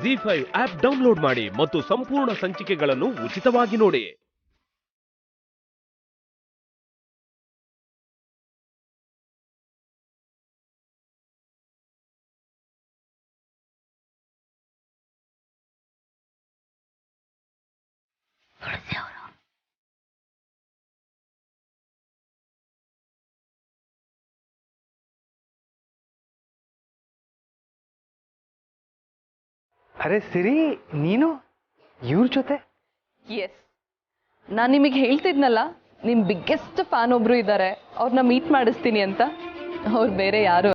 ಜಿ5 app download ಮಾಡಿ ಮತ್ತು ಸಂಪೂರ್ಣ ಸಂಚಿಕೆಗಳನ್ನು ಉಚಿತವಾಗಿ ನೋಡಿ. ಅರೆ ಸಿರಿ, ನೀನು ಇವ್ರ ಜೊತೆ? ಎಸ್, ನಾನು ನಿಮಗೆ ಹೇಳ್ತಿದ್ನಲ್ಲ, ನಿಮ್ಮ ಬಿಗ್ಗೆಸ್ಟ್ ಫ್ಯಾನ್ ಒಬ್ರು ಇದ್ದಾರೆ, ಅವ್ರನ್ನ ಮೀಟ್ ಮಾಡಿಸ್ತೀನಿ ಅಂತ. ಅವ್ರು ಬೇರೆ ಯಾರು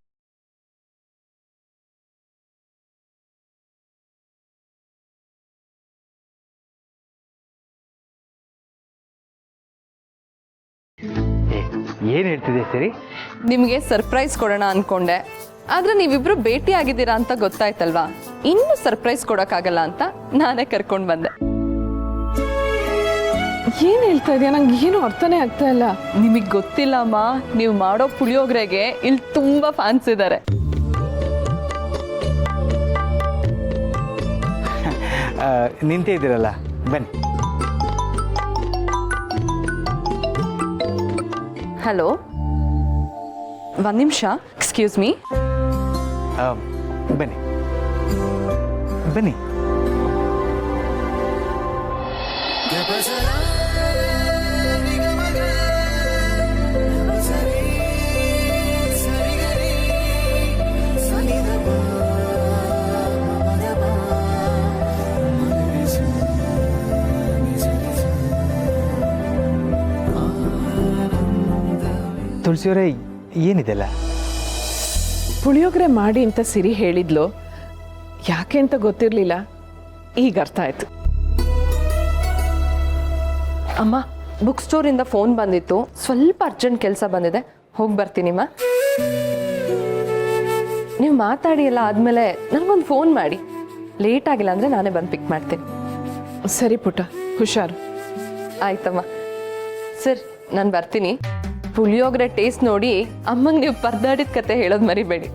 ಏನ್ ಹೇಳ್ತಿದೆ ಸಿರಿ? ನಿಮಗೆ ಸರ್ಪ್ರೈಸ್ ಕೊಡೋಣ ಅನ್ಕೊಂಡೆ, ಆದ್ರೆ ನೀವಿಬ್ರು ಭೇಟಿ ಆಗಿದ್ದೀರಾ ಅಂತ ಗೊತ್ತಾಯ್ತಲ್ವಾ, ಇನ್ನು ಸರ್ಪ್ರೈಸ್ ಕೊಡೋಕ್ಕಾಗಲ್ಲ ಅಂತ ನಾನೇ ಕರ್ಕೊಂಡು ಬಂದೆ. ಏನ್ ಹೇಳ್ತಾ ಇದೆಯಾ? ನಂಗೆ ಏನು ಅರ್ಥನೇ ಆಗ್ತಾ ಇಲ್ಲ. ನಿಮಗೆ ಗೊತ್ತಿಲ್ಲ ಅಮ್ಮ, ನೀವು ಮಾಡೋ ಪುಳಿಯೋಗರೆಗೆ ಇಲ್ಲಿ ತುಂಬಾ ಫ್ಯಾನ್ಸ್ ಇದ್ದಾರೆ. ನಿಂತೇ ಇದ್ದೀರಲ್ಲ, ಬನ್ನಿ. ಹಲೋ, ಒಂದು ನಿಮಿಷ, ಎಕ್ಸ್ಕ್ಯೂಸ್ ಮೀ. ಬನ್ನಿ ಬನ್ನಿ. ತುಳಸಿಯವರೇ, ಏನಿದೆಲ್ಲ? ಪುಳಿಯೋಗರೆ ಮಾಡಿ ಅಂತ ಸಿರಿ ಹೇಳಿದ್ಲು. ಯಾಕೆ ಅಂತ ಗೊತ್ತಿರಲಿಲ್ಲ, ಈಗ ಅರ್ಥ ಆಯ್ತು. ಅಮ್ಮ, ಬುಕ್ ಸ್ಟೋರಿಂದ ಫೋನ್ ಬಂದಿತ್ತು, ಸ್ವಲ್ಪ ಅರ್ಜೆಂಟ್ ಕೆಲಸ ಬಂದಿದೆ, ಹೋಗಿ ಬರ್ತೀನಿಮ್ಮ. ನೀವು ಮಾತಾಡಿ ಎಲ್ಲ ಆದಮೇಲೆ ನನಗೊಂದು ಫೋನ್ ಮಾಡಿ, ಲೇಟ್ ಆಗಿಲ್ಲ ಅಂದರೆ ನಾನೇ ಬಂದು ಪಿಕ್ ಮಾಡ್ತೀನಿ. ಸರಿ ಪುಟ್ಟ, ಹುಷಾರು. ಆಯ್ತಮ್ಮ. ಸರ್, ನಾನು ಬರ್ತೀನಿ. ಪುಳಿಯೋಗರೆ ಟೇಸ್ಟ್ ನೋಡಿ ಅಮ್ಮಂಗೆ ನೀವು ಪರದಾಡಿದ ಕತೆ ಹೇಳೋದು ಮರಿಬೇಡಿ.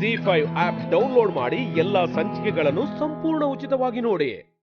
ಜಿ5 ಆಪ್ ಡೌನ್ಲೋಡ್ ಮಾಡಿ ಎಲ್ಲಾ ಸಂಚಿಕೆಗಳನ್ನು ಸಂಪೂರ್ಣ ಉಚಿತವಾಗಿ ನೋಡಿ.